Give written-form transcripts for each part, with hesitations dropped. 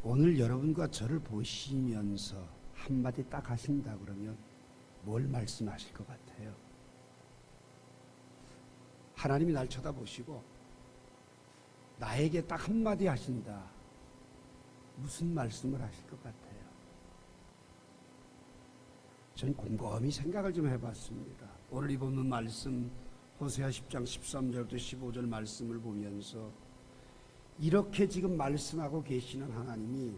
오늘 여러분과 저를 보시면서 한마디 딱 하신다 그러면 뭘 말씀하실 것 같아요? 하나님이 날 쳐다보시고 나에게 딱 한마디 하신다. 무슨 말씀을 하실 것 같아요? 전 곰곰이 생각을 좀 해봤습니다. 오늘 이 본문 말씀 호세아 10장 13절부터 15절 말씀을 보면서 이렇게 지금 말씀하고 계시는 하나님이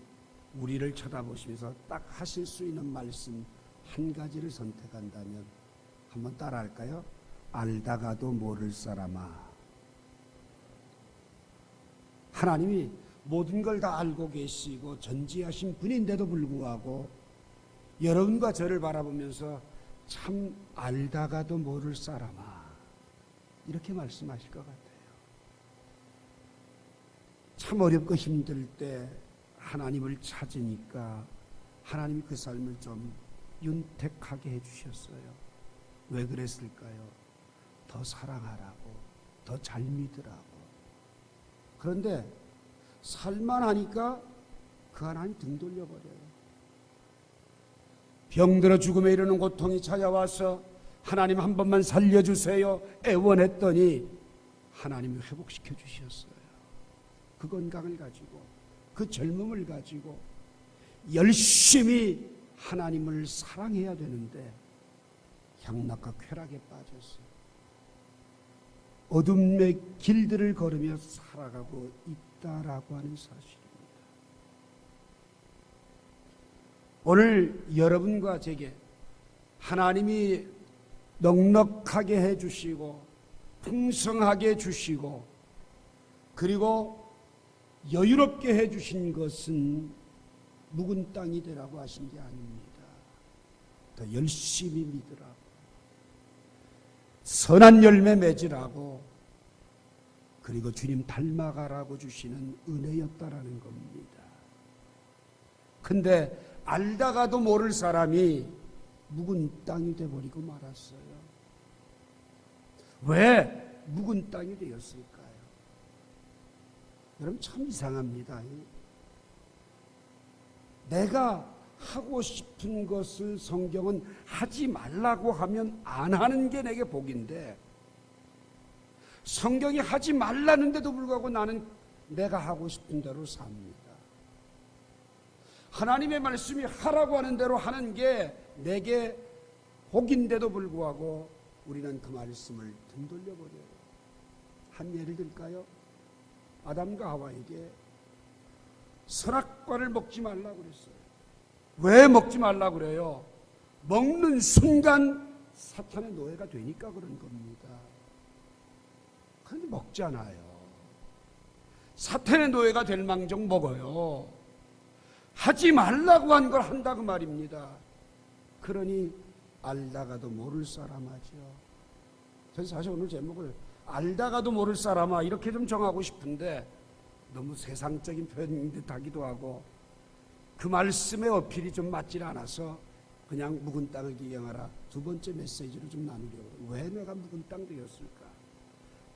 우리를 쳐다보시면서 딱 하실 수 있는 말씀 한 가지를 선택한다면 한번 따라할까요? 알다가도 모를 사람아. 하나님이 모든 걸 다 알고 계시고 전지하신 분인데도 불구하고 여러분과 저를 바라보면서 참 알다가도 모를 사람아, 이렇게 말씀하실 것 같아요. 참 어렵고 힘들 때 하나님을 찾으니까 하나님이 그 삶을 좀 윤택하게 해주셨어요. 왜 그랬을까요? 더 사랑하라고, 더 잘 믿으라고. 그런데 살만하니까 그 하나님 등 돌려버려요. 병들어 죽음에 이르는 고통이 찾아와서 하나님 한 번만 살려주세요 애원했더니 하나님이 회복시켜 주셨어요. 그 건강을 가지고, 그 젊음을 가지고 열심히 하나님을 사랑해야 되는데 향락과 쾌락에 빠졌어요. 어둠의 길들을 걸으며 살아가고 있다라고 하는 사실입니다. 오늘 여러분과 제게 하나님이 넉넉하게 해주시고 풍성하게 해주시고 그리고 여유롭게 해주신 것은 묵은 땅이 되라고 하신 게 아닙니다. 더 열심히 믿으라고, 선한 열매 맺으라고, 그리고 주님 닮아가라고 주시는 은혜였다라는 겁니다. 근데 알다가도 모를 사람이 묵은 땅이 되어버리고 말았어요. 왜 묵은 땅이 되었을까요? 여러분 참 이상합니다. 내가 하고 싶은 것을 성경은 하지 말라고 하면 안 하는 게 내게 복인데, 성경이 하지 말라는데도 불구하고 나는 내가 하고 싶은 대로 삽니다. 하나님의 말씀이 하라고 하는 대로 하는 게 내게 복인데도 불구하고 우리는 그 말씀을 등 돌려버려요. 한 예를 들까요? 아담과 하와에게 선악과를 먹지 말라고 그랬어요. 왜 먹지 말라고 그래요? 먹는 순간 사탄의 노예가 되니까 그런 겁니다. 그런데 먹잖아요. 사탄의 노예가 될 망정 먹어요. 하지 말라고 한 걸 한다고 말입니다. 그러니 알다가도 모를 사람하죠. 그래서 사실 오늘 제목을 알다가도 모를 사람아 이렇게 좀 정하고 싶은데 너무 세상적인 표현인 듯 하기도 하고 그 말씀의 어필이 좀 맞질 않아서 그냥 묵은 땅을 기경하라 두 번째 메시지로 좀 나누려고. 왜 내가 묵은 땅 되었을까?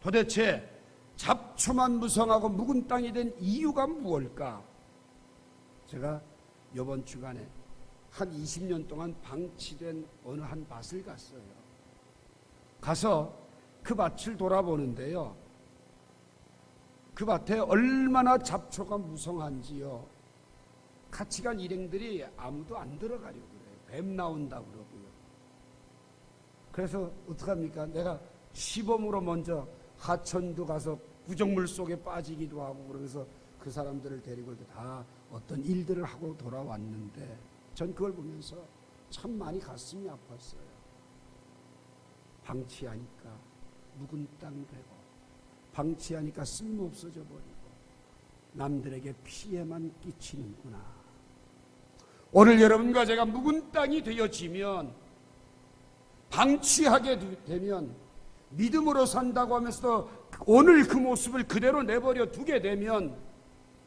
도대체 잡초만 무성하고 묵은 땅이 된 이유가 무엇일까? 제가 이번 주간에 한 20년 동안 방치된 어느 한 밭을 갔어요. 가서 그 밭을 돌아보는데요, 그 밭에 얼마나 잡초가 무성한지요. 같이 간 일행들이 아무도 안 들어가려고 그래요. 뱀 나온다고 그러고요. 그래서 어떡합니까? 내가 시범으로 먼저 하천도 가서 구정물 속에 빠지기도 하고 그러면서 그 사람들을 데리고 다 어떤 일들을 하고 돌아왔는데 전 그걸 보면서 참 많이 가슴이 아팠어요. 방치하니까 묵은 땅 되고, 방치하니까 쓸모없어져 버리고 남들에게 피해만 끼치는구나. 오늘 여러분과 제가 묵은 땅이 되어지면, 방치하게 되면, 믿음으로 산다고 하면서도 오늘 그 모습을 그대로 내버려 두게 되면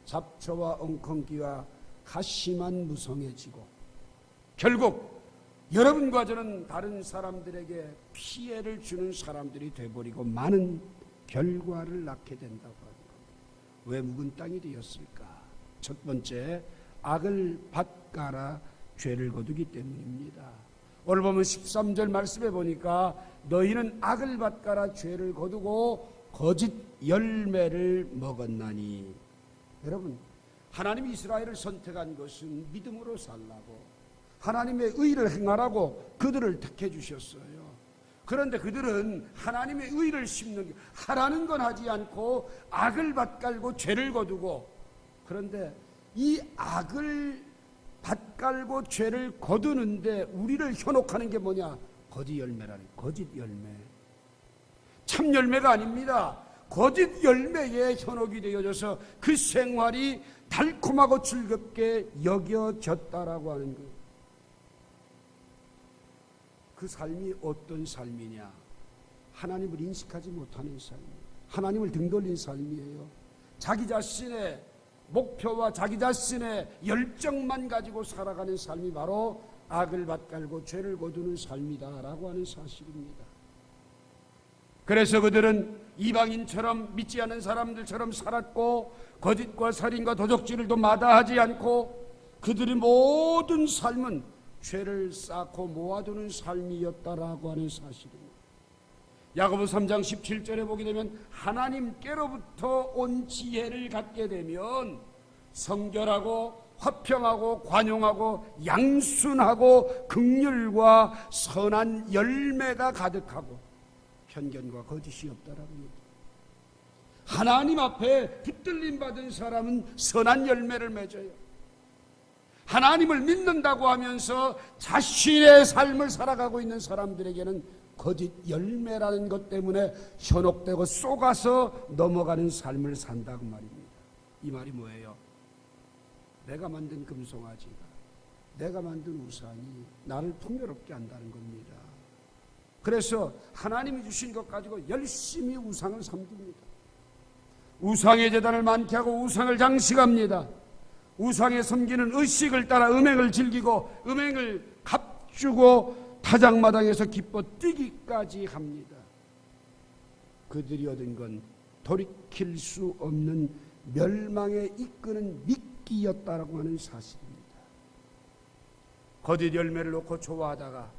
잡초와 엉겅기와 가시만 무성해지고 결국 여러분과 저는 다른 사람들에게 피해를 주는 사람들이 되어버리고 많은 결과를 낳게 된다고 하는 겁니다. 왜 묵은 땅이 되었을까? 첫 번째, 악을 밭갈아 죄를 거두기 때문입니다. 오늘 보면 13절 말씀에 보니까 너희는 악을 밭갈아 죄를 거두고 거짓 열매를 먹었나니. 여러분, 하나님이 이스라엘을 선택한 것은 믿음으로 살라고, 하나님의 의를 행하라고 그들을 택해 주셨어요. 그런데 그들은 하나님의 의를 심는, 하라는 건 하지 않고 악을 밭갈고 죄를 거두고, 그런데 이 악을 밭갈고 죄를 거두는데 우리를 현혹하는 게 뭐냐? 거짓 열매라니. 거짓 열매. 참 열매가 아닙니다. 거짓 열매에 현혹이 되어져서 그 생활이 달콤하고 즐겁게 여겨졌다라고 하는 거예요. 그 삶이 어떤 삶이냐? 하나님을 인식하지 못하는 삶이에요. 하나님을 등 돌린 삶이에요. 자기 자신의 목표와 자기 자신의 열정만 가지고 살아가는 삶이 바로 악을 밭갈고 죄를 거두는 삶이다라고 하는 사실입니다. 그래서 그들은 이방인처럼, 믿지 않는 사람들처럼 살았고, 거짓과 살인과 도적질을 또 마다하지 않고, 그들의 모든 삶은 죄를 쌓고 모아두는 삶이었다라고 하는 사실입니다. 야고보 3장 17절에 보게 되면 하나님께로부터 온 지혜를 갖게 되면 성결하고 화평하고 관용하고 양순하고 긍휼과 선한 열매가 가득하고 편견과 거짓이 없다라고 합니다. 하나님 앞에 붙들림 받은 사람은 선한 열매를 맺어요. 하나님을 믿는다고 하면서 자신의 삶을 살아가고 있는 사람들에게는 거짓 열매라는 것 때문에 현혹되고 쏘가서 넘어가는 삶을 산다고 말입니다. 이 말이 뭐예요? 내가 만든 금송아지가, 내가 만든 우상이 나를 풍요롭게 한다는 겁니다. 그래서 하나님이 주신 것 가지고 열심히 우상을 섬깁니다. 우상의 제단을 많게 하고 우상을 장식합니다. 우상에 섬기는 의식을 따라 음행을 즐기고 음행을 값주고 타작마당에서 기뻐 뛰기까지 합니다. 그들이 얻은 건 돌이킬 수 없는 멸망에 이끄는 미끼였다라고 하는 사실입니다. 거짓 열매를 놓고 좋아하다가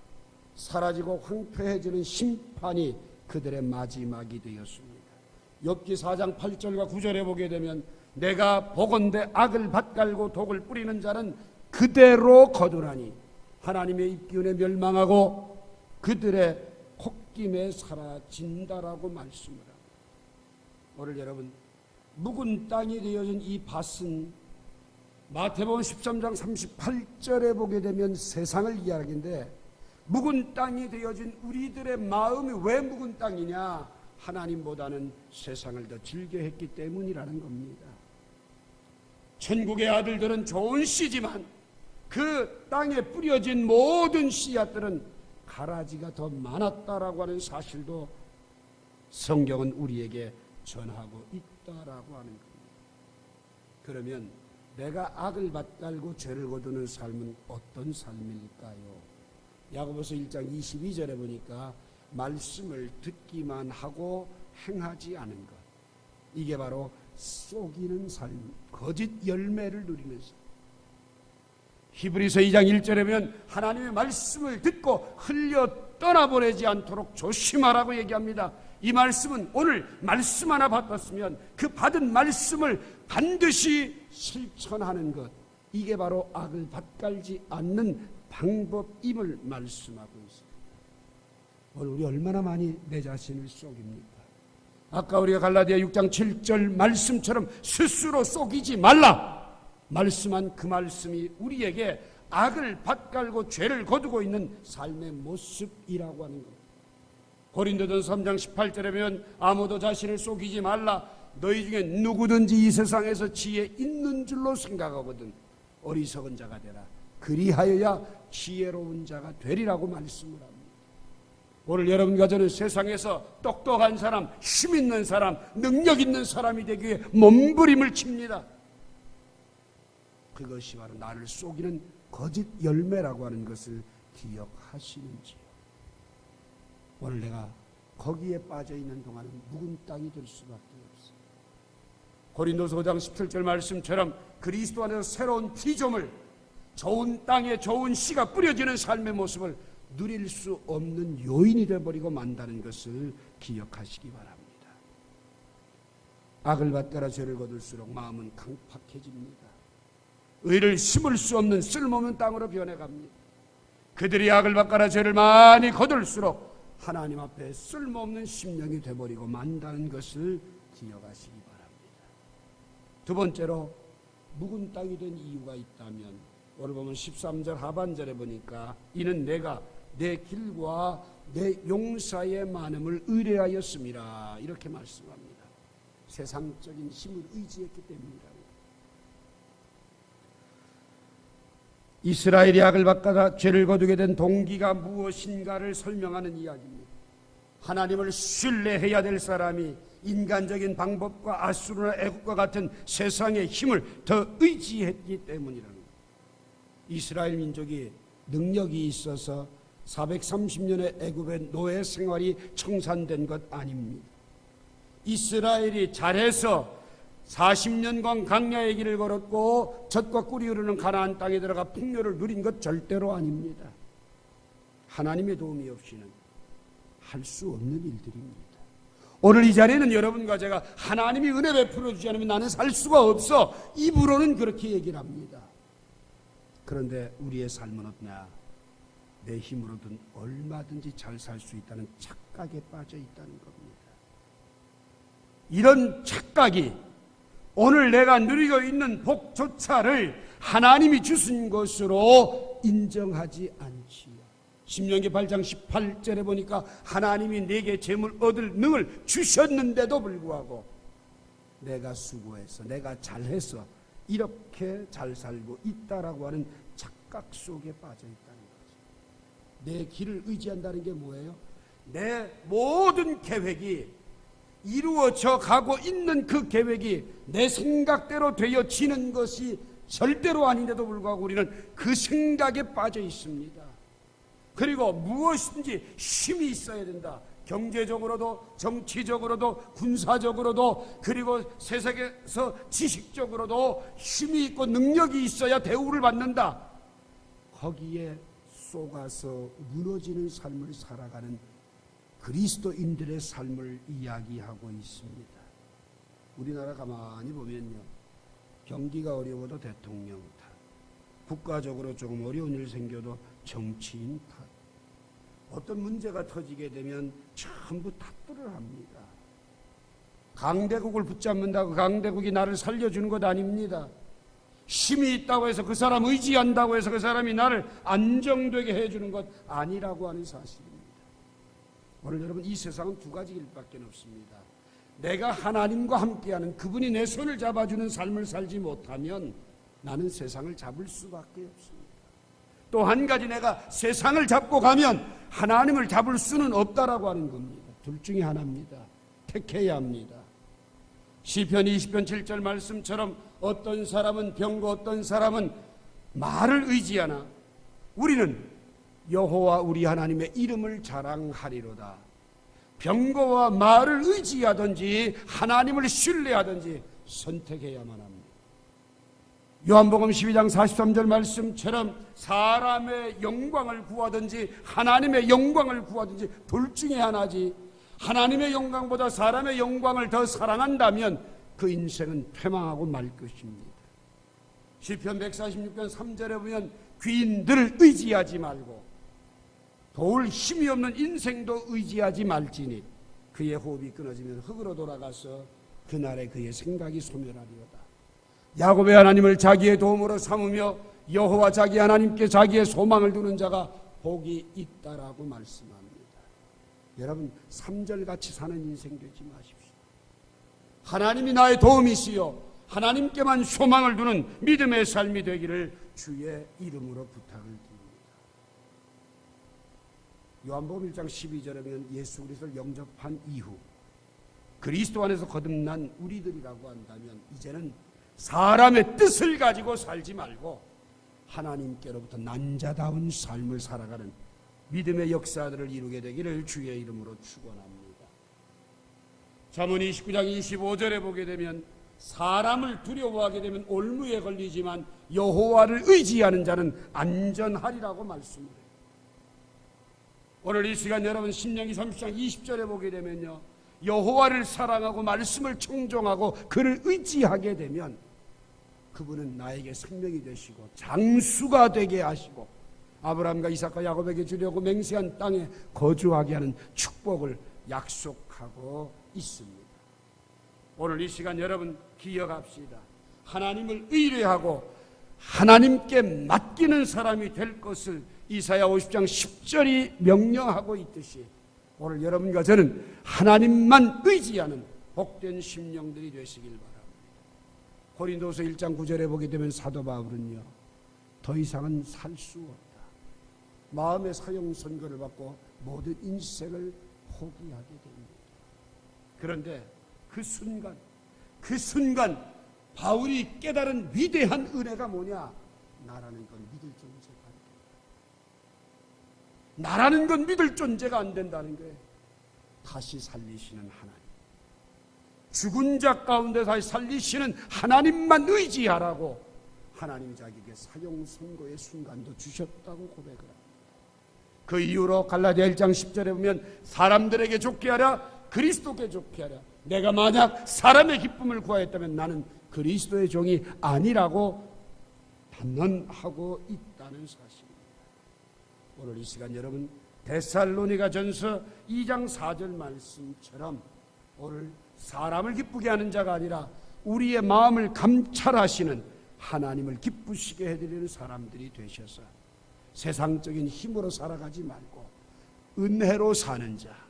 사라지고 황폐해지는 심판이 그들의 마지막이 되었습니다. 욥기 4장 8절과 9절에 보게 되면 내가 보건대 악을 밭갈고 독을 뿌리는 자는 그대로 거두나니 하나님의 입기운에 멸망하고 그들의 콧김에 사라진다라고 말씀을 합니다. 오늘 여러분, 묵은 땅이 되어진 이 밭은 마태복음 13장 38절에 보게 되면 세상을 이야기하는데, 묵은 땅이 되어진 우리들의 마음이 왜 묵은 땅이냐? 하나님보다는 세상을 더 즐겨했기 때문이라는 겁니다. 천국의 아들들은 좋은 씨지만 그 땅에 뿌려진 모든 씨앗들은 가라지가 더 많았다라고 하는 사실도 성경은 우리에게 전하고 있다라고 하는 겁니다. 그러면 내가 악을 밭갈고 죄를 거두는 삶은 어떤 삶일까요? 야고보서 1장 22절에 보니까 말씀을 듣기만 하고 행하지 않은 것, 이게 바로 속이는 삶, 거짓 열매를 누리는 삶. 히브리서 2장 1절에 보면 하나님의 말씀을 듣고 흘려 떠나보내지 않도록 조심하라고 얘기합니다. 이 말씀은 오늘 말씀 하나 받았으면 그 받은 말씀을 반드시 실천하는 것, 이게 바로 악을 밭갈지 않는 방법임을 말씀하고 있습니다. 오늘 우리 얼마나 많이 내 자신을 속입니까? 아까 우리가 갈라디아 6장 7절 말씀처럼 스스로 속이지 말라 말씀한 그 말씀이 우리에게 악을 밭갈고 죄를 거두고 있는 삶의 모습이라고 하는 겁니다. 고린도전서 3장 18절에 보면 아무도 자신을 속이지 말라. 너희 중에 누구든지 이 세상에서 지혜 있는 줄로 생각하거든 어리석은 자가 되라. 그리하여야 지혜로운 자가 되리라고 말씀을 합니다. 오늘 여러분과 저는 세상에서 똑똑한 사람, 힘 있는 사람, 능력 있는 사람이 되기 위해 몸부림을 칩니다. 그것이 바로 나를 속이는 거짓 열매라고 하는 것을 기억하시는지요? 오늘 내가 거기에 빠져 있는 동안은 묵은 땅이 될 수밖에 없어요. 고린도서 5장 17절 말씀처럼 그리스도 안에서 새로운 피조물, 좋은 땅에 좋은 씨가 뿌려지는 삶의 모습을 누릴 수 없는 요인이 되어버리고 만다는 것을 기억하시기 바랍니다. 악을 받거나 죄를 거둘수록 마음은 강팍해집니다. 의를 심을 수 없는 쓸모없는 땅으로 변해갑니다. 그들이 악을 받거나 죄를 많이 거둘수록 하나님 앞에 쓸모없는 심령이 되어버리고 만다는 것을 기억하시기 바랍니다. 두 번째로 묵은 땅이 된 이유가 있다면 오늘 보면 13절 하반절에 보니까 이는 내가 내 길과 내 용사의 많음을 의뢰하였음이라 이렇게 말씀합니다. 세상적인 힘을 의지했기 때문이다. 이스라엘이 악을 받거나 죄를 거두게 된 동기가 무엇인가를 설명하는 이야기입니다. 하나님을 신뢰해야 될 사람이 인간적인 방법과 아수르나 애국과 같은 세상의 힘을 더 의지했기 때문이라는 거예요. 이스라엘 민족이 능력이 있어서 430년의 애굽의 노예 생활이 청산된 것 아닙니다. 이스라엘이 잘해서 40년간 강야의 길을 걸었고 젖과 꿀이 흐르는 가나안 땅에 들어가 풍요를 누린 것 절대로 아닙니다. 하나님의 도움이 없이는 할 수 없는 일들입니다. 오늘 이 자리에는 여러분과 제가 하나님이 은혜 베풀어 주지 않으면 나는 살 수가 없어, 입으로는 그렇게 얘기를 합니다. 그런데 우리의 삶은 어떠냐? 내 힘으로든 얼마든지 잘 살 수 있다는 착각에 빠져 있다는 겁니다. 이런 착각이 오늘 내가 누리고 있는 복조차를 하나님이 주신 것으로 인정하지 않지요. 신명기 8장 18절에 보니까 하나님이 내게 재물 얻을 능을 주셨는데도 불구하고 내가 수고해서 내가 잘해서 이렇게 잘 살고 있다라고 하는 착각 속에 빠져 있다는 거죠. 내 길을 의지한다는 게 뭐예요? 내 모든 계획이 이루어져 가고 있는 그 계획이 내 생각대로 되어지는 것이 절대로 아닌데도 불구하고 우리는 그 생각에 빠져 있습니다. 그리고 무엇인지 힘이 있어야 된다. 경제적으로도 정치적으로도 군사적으로도 그리고 세상에서 지식적으로도 힘이 있고 능력이 있어야 대우를 받는다. 거기에 속아서 무너지는 삶을 살아가는 그리스도인들의 삶을 이야기하고 있습니다. 우리나라 가만히 보면요, 경기가 어려워도 대통령 탓, 국가적으로 조금 어려운 일 생겨도 정치인 탓, 어떤 문제가 터지게 되면 전부 탓들을 합니다. 강대국을 붙잡는다고 강대국이 나를 살려주는 것 아닙니다. 힘이 있다고 해서 그 사람 의지한다고 해서 그 사람이 나를 안정되게 해주는 것 아니라고 하는 사실입니다. 오늘 여러분, 이 세상은 두 가지 길밖에 없습니다. 내가 하나님과 함께하는 그분이 내 손을 잡아주는 삶을 살지 못하면 나는 세상을 잡을 수밖에 없습니다. 또 한 가지, 내가 세상을 잡고 가면 하나님을 잡을 수는 없다라고 하는 겁니다. 둘 중에 하나입니다. 택해야 합니다. 시편 20편 7절 말씀처럼 어떤 사람은 병고 어떤 사람은 말을 의지하나 우리는 여호와 우리 하나님의 이름을 자랑하리로다. 병거와 말을 의지하든지 하나님을 신뢰하든지 선택해야만 합니다. 요한복음 12장 43절 말씀처럼 사람의 영광을 구하든지 하나님의 영광을 구하든지 둘 중에 하나지, 하나님의 영광보다 사람의 영광을 더 사랑한다면 그 인생은 패망하고 말 것입니다. 시편 146편 3절에 보면 귀인들을 의지하지 말고 도울 힘이 없는 인생도 의지하지 말지니 그의 호흡이 끊어지면 흙으로 돌아가서 그날에 그의 생각이 소멸하리로다. 야곱의 하나님을 자기의 도움으로 삼으며 여호와 자기 하나님께 자기의 소망을 두는 자가 복이 있다라고 말씀합니다. 여러분, 3절같이 사는 인생 되지 마십시오. 하나님이 나의 도움이시요 하나님께만 소망을 두는 믿음의 삶이 되기를 주의 이름으로 부탁을 드립니다. 요한복음 1장 12절에 보면 예수 그리스도를 영접한 이후 그리스도 안에서 거듭난 우리들이라고 한다면 이제는 사람의 뜻을 가지고 살지 말고 하나님께로부터 난자다운 삶을 살아가는 믿음의 역사들을 이루게 되기를 주의 이름으로 축원합니다. 잠언 29장 25절에 보게 되면 사람을 두려워하게 되면 올무에 걸리지만 여호와를 의지하는 자는 안전하리라고 말씀을 해요. 오늘 이 시간 여러분 신명기 30장 20절에 보게 되면요, 여호와를 사랑하고 말씀을 청종하고 그를 의지하게 되면 그분은 나에게 생명이 되시고 장수가 되게 하시고 아브라함과 이삭과 야곱에게 주려고 맹세한 땅에 거주하게 하는 축복을 약속하고 있습니다. 오늘 이 시간 여러분 기억합시다. 하나님을 의뢰하고 하나님께 맡기는 사람이 될 것을 이사야 50장 10절이 명령하고 있듯이 오늘 여러분과 저는 하나님만 의지하는 복된 심령들이 되시길 바랍니다. 고린도서 1장 9절에 보게 되면 사도 바울은요, 더 이상은 살 수 없다. 마음의 사형 선고를 받고 모든 인생을 포기하게 됩니다. 그런데 그 순간 바울이 깨달은 위대한 은혜가 뭐냐? 나라는 건 믿을 존재가 안 된다. 나라는 건 믿을 존재가 안 된다는 거예요. 다시 살리시는 하나님, 죽은 자 가운데 다시 살리시는 하나님만 의지하라고 하나님이 자기에게 사형 선고의 순간도 주셨다고 고백을 합니다. 그 이후로 갈라디아 1장 10절에 보면 사람들에게 좋게 하라, 그리스도께 좋게 하라. 내가 만약 사람의 기쁨을 구하였다면 나는 그리스도의 종이 아니라고 단언하고 있다는 사실입니다. 오늘 이 시간 여러분 데살로니가 전서 2장 4절 말씀처럼 오늘 사람을 기쁘게 하는 자가 아니라 우리의 마음을 감찰하시는 하나님을 기쁘시게 해드리는 사람들이 되셔서 세상적인 힘으로 살아가지 말고 은혜로 사는 자,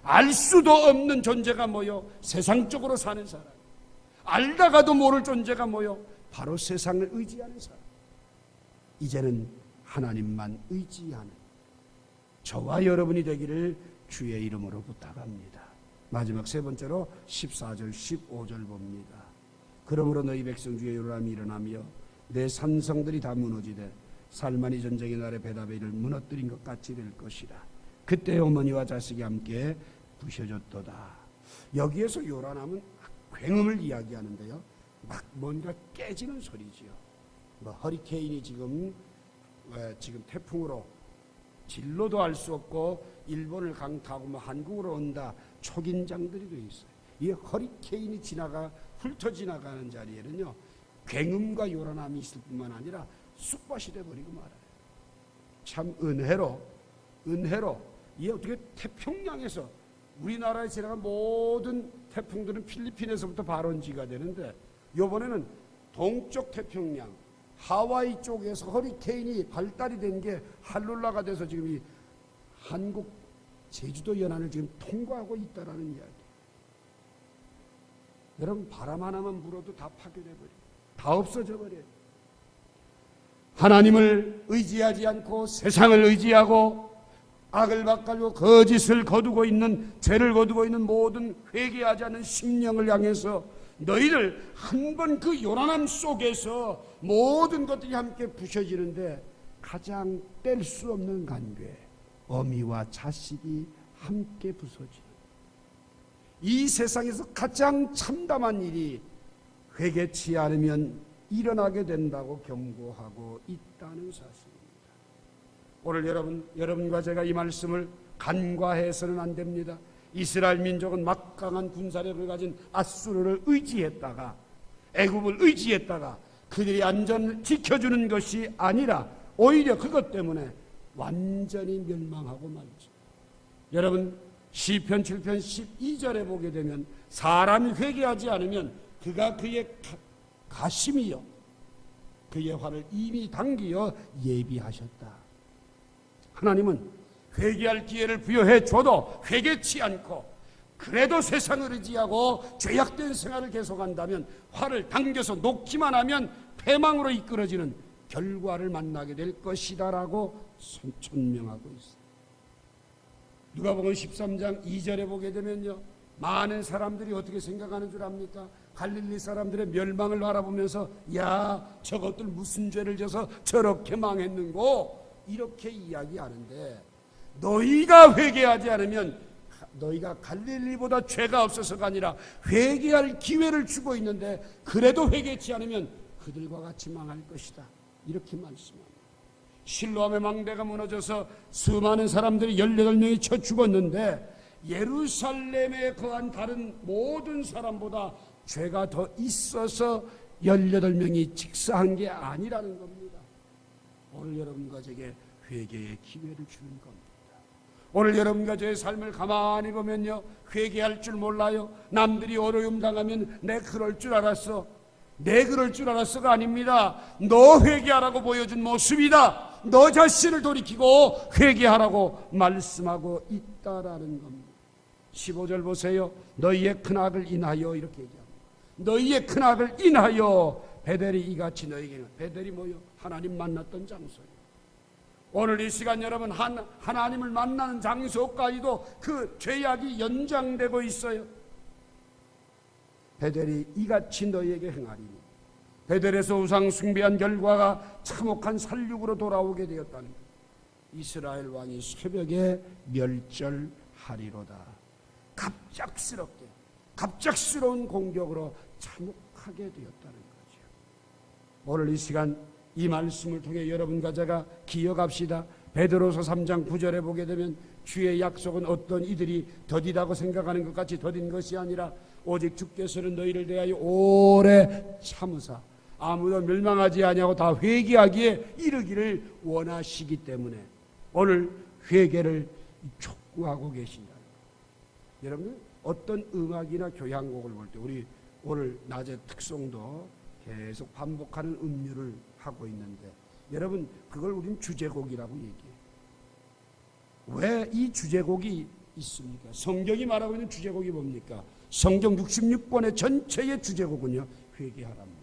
알 수도 없는 존재가 뭐요? 세상적으로 사는 사람, 알다가도 모를 존재가 뭐요? 바로 세상을 의지하는 사람. 이제는 하나님만 의지하는 저와 여러분이 되기를 주의 이름으로 부탁합니다. 마지막 세 번째로 14절 15절 봅니다. 그러므로 너희 백성 중에 요람이 일어나며 내 산성들이 다 무너지되 살만이 전쟁의 날에 베다베를 무너뜨린 것 같이 될 것이라. 그때 어머니와 자식이 함께 부셔졌도다. 여기에서 요란함은 굉음을 이야기하는데요, 막 뭔가 깨지는 소리지요. 뭐 허리케인이 지금 태풍으로 진로도 알 수 없고 일본을 강타하고 뭐 한국으로 온다 초긴장들이 되어 있어요. 이 허리케인이 훑어 지나가는 자리에는요, 굉음과 요란함이 있을 뿐만 아니라 쑥밭이 돼버리고 말아요. 참 은혜로 이게 어떻게 태평양에서 우리나라에 지나간 모든 태풍들은 필리핀에서부터 발원지가 되는데 이번에는 동쪽 태평양 하와이 쪽에서 허리케인이 발달이 된 게 할룰라가 돼서 지금 이 한국 제주도 연안을 지금 통과하고 있다라는 이야기. 여러분 바람 하나만 불어도 다 파괴돼버려요. 다 없어져 버려요. 하나님을 의지하지 않고 세상을 의지하고 악을 바꾸고 거짓을 거두고 있는, 죄를 거두고 있는 모든 회개하지 않는 심령을 향해서 너희를 한 번 그 요란함 속에서 모든 것들이 함께 부셔지는데 가장 뗄 수 없는 관계, 어미와 자식이 함께 부서지는 이 세상에서 가장 참담한 일이 회개치 않으면 일어나게 된다고 경고하고 있다는 사실입니다. 오늘 여러분과 제가 이 말씀을 간과해서는 안 됩니다. 이스라엘 민족은 막강한 군사력을 가진 아수르를 의지했다가, 애굽을 의지했다가 그들이 안전을 지켜주는 것이 아니라 오히려 그것 때문에 완전히 멸망하고 말죠. 여러분 시편 7편 12절에 보게 되면 사람이 회개하지 않으면 그가 그의 가심이요 그의 화를 이미 당기어 예비하셨다. 하나님은 회개할 기회를 부여해 줘도 회개치 않고 그래도 세상을 의지하고 죄악된 생활을 계속한다면 화를 당겨서 놓기만 하면 패망으로 이끌어지는 결과를 만나게 될 것이다라고 선천명하고 있습니다. 누가복음 13장 2절에 보게 되면요, 많은 사람들이 어떻게 생각하는 줄 압니까? 갈릴리 사람들의 멸망을 바라보면서 야 저것들 무슨 죄를 져서 저렇게 망했는고 이렇게 이야기하는데, 너희가 회개하지 않으면 너희가 갈릴리보다 죄가 없어서가 아니라 회개할 기회를 주고 있는데 그래도 회개치 않으면 그들과 같이 망할 것이다. 이렇게 말씀합니다. 실로암의 망대가 무너져서 수많은 사람들이 18명이 쳐 죽었는데 예루살렘에 거한 다른 모든 사람보다 죄가 더 있어서 18명이 직사한 게 아니라는 겁니다. 오늘 여러분과 제게 회개의 기회를 주는 겁니다. 오늘 여러분과 저의 삶을 가만히 보면요, 회개할 줄 몰라요. 남들이 어려움 당하면 내 그럴 줄 알았어, 내 그럴 줄 알았어가 아닙니다. 너 회개하라고 보여준 모습이다. 너 자신을 돌이키고 회개하라고 말씀하고 있다라는 겁니다. 15절 보세요. 너희의 큰 악을 인하여 이렇게 얘기합니다. 너희의 큰 악을 인하여 베델이 이같이 너희에게는, 베델이 뭐요? 하나님 만났던 장소예요. 오늘 이 시간 여러분 하나님을 만나는 장소까지도 그 죄악이 연장되고 있어요. 베델이 이같이 너희에게 행하리니, 베델에서 우상 숭배한 결과가 참혹한 살육으로 돌아오게 되었다는 것. 이스라엘 왕이 새벽에 멸절하리로다. 갑작스러운 공격으로 참혹하게 되었다는 거죠. 오늘 이 시간 이 말씀을 통해 여러분과 제가 기억합시다. 베드로서 3장 9절에 보게 되면 주의 약속은 어떤 이들이 더디다고 생각하는 것 같이 더딘 것이 아니라 오직 주께서는 너희를 대하여 오래 참으사 아무도 멸망하지 아니하고 다 회개하기에 이르기를 원하시기 때문에 오늘 회개를 촉구하고 계신다. 여러분, 어떤 음악이나 교향곡을 볼 때 우리 오늘 낮에 특송도 계속 반복하는 음률을 하고 있는데 여러분, 그걸 우린 주제곡이라고 얘기해요. 왜 이 주제곡이 있습니까? 성경이 말하고 있는 주제곡이 뭡니까? 성경 66권의 전체의 주제곡은요, 회개하랍니다.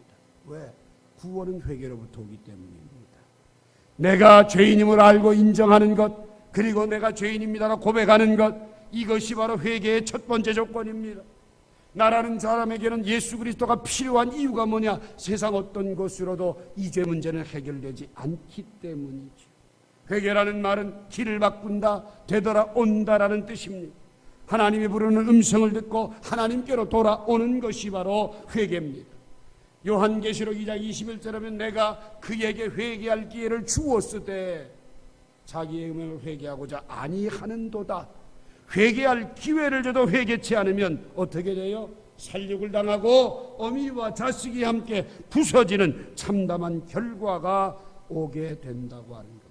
왜? 구원은 회개로부터 오기 때문입니다. 내가 죄인임을 알고 인정하는 것, 그리고 내가 죄인입니다라고 고백하는 것, 이것이 바로 회개의 첫 번째 조건입니다. 나라는 사람에게는 예수 그리스도가 필요한 이유가 뭐냐? 세상 어떤 것으로도 이 죄 문제는 해결되지 않기 때문이죠. 회개라는 말은 길을 바꾼다, 되돌아온다라는 뜻입니다. 하나님이 부르는 음성을 듣고 하나님께로 돌아오는 것이 바로 회개입니다. 요한계시록 2장 21절에 보면 내가 그에게 회개할 기회를 주었을 때 자기의 음행을 회개하고자 아니하는도다. 회개할 기회를 줘도 회개치 않으면 어떻게 돼요? 살육을 당하고 어미와 자식이 함께 부서지는 참담한 결과가 오게 된다고 하는 겁니다.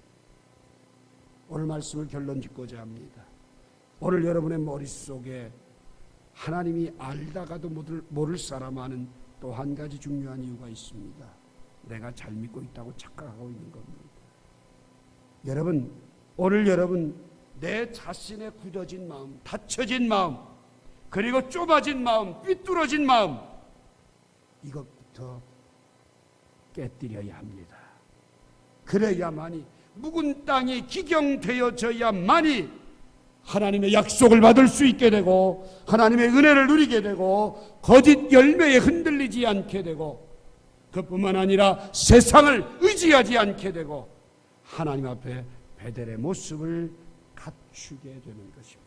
오늘 말씀을 결론 짓고자 합니다. 오늘 여러분의 머릿속에 하나님이 알다가도 모를 사람하는 또 한 가지 중요한 이유가 있습니다. 내가 잘 믿고 있다고 착각하고 있는 겁니다. 여러분, 오늘 여러분 내 자신의 굳어진 마음, 닫혀진 마음, 그리고 좁아진 마음, 삐뚤어진 마음, 이것부터 깨뜨려야 합니다. 그래야만이 묵은 땅이 기경되어져야만이 하나님의 약속을 받을 수 있게 되고 하나님의 은혜를 누리게 되고 거짓 열매에 흔들리지 않게 되고 그뿐만 아니라 세상을 의지하지 않게 되고 하나님 앞에 베델의 모습을 갖추게 되는 것입니다.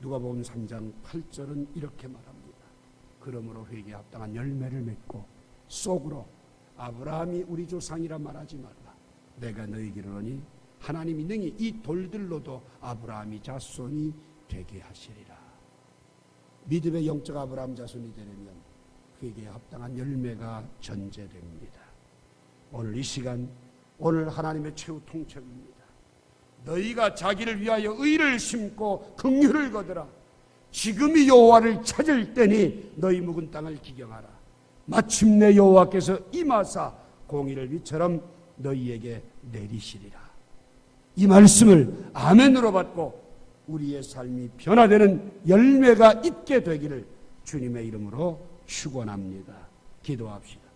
누가복음 3장 8절은 이렇게 말합니다. 그러므로 회개에 합당한 열매를 맺고 속으로 아브라함이 우리 조상이라 말하지 말라. 내가 너희에게 이르노니 하나님이 능히 이 돌들로도 아브라함이 자손이 되게 하시리라. 믿음의 영적 아브라함 자손이 되려면 회개에 합당한 열매가 전제됩니다. 오늘 이 시간, 오늘 하나님의 최후 통첩입니다. 너희가 자기를 위하여 의를 심고 긍휼을 거두라. 지금이 여호와를 찾을 때니 너희 묵은 땅을 기경하라. 마침내 여호와께서 임하사 공의를 비처럼 너희에게 내리시리라. 이 말씀을 아멘으로 받고 우리의 삶이 변화되는 열매가 있게 되기를 주님의 이름으로 축원합니다. 기도합시다.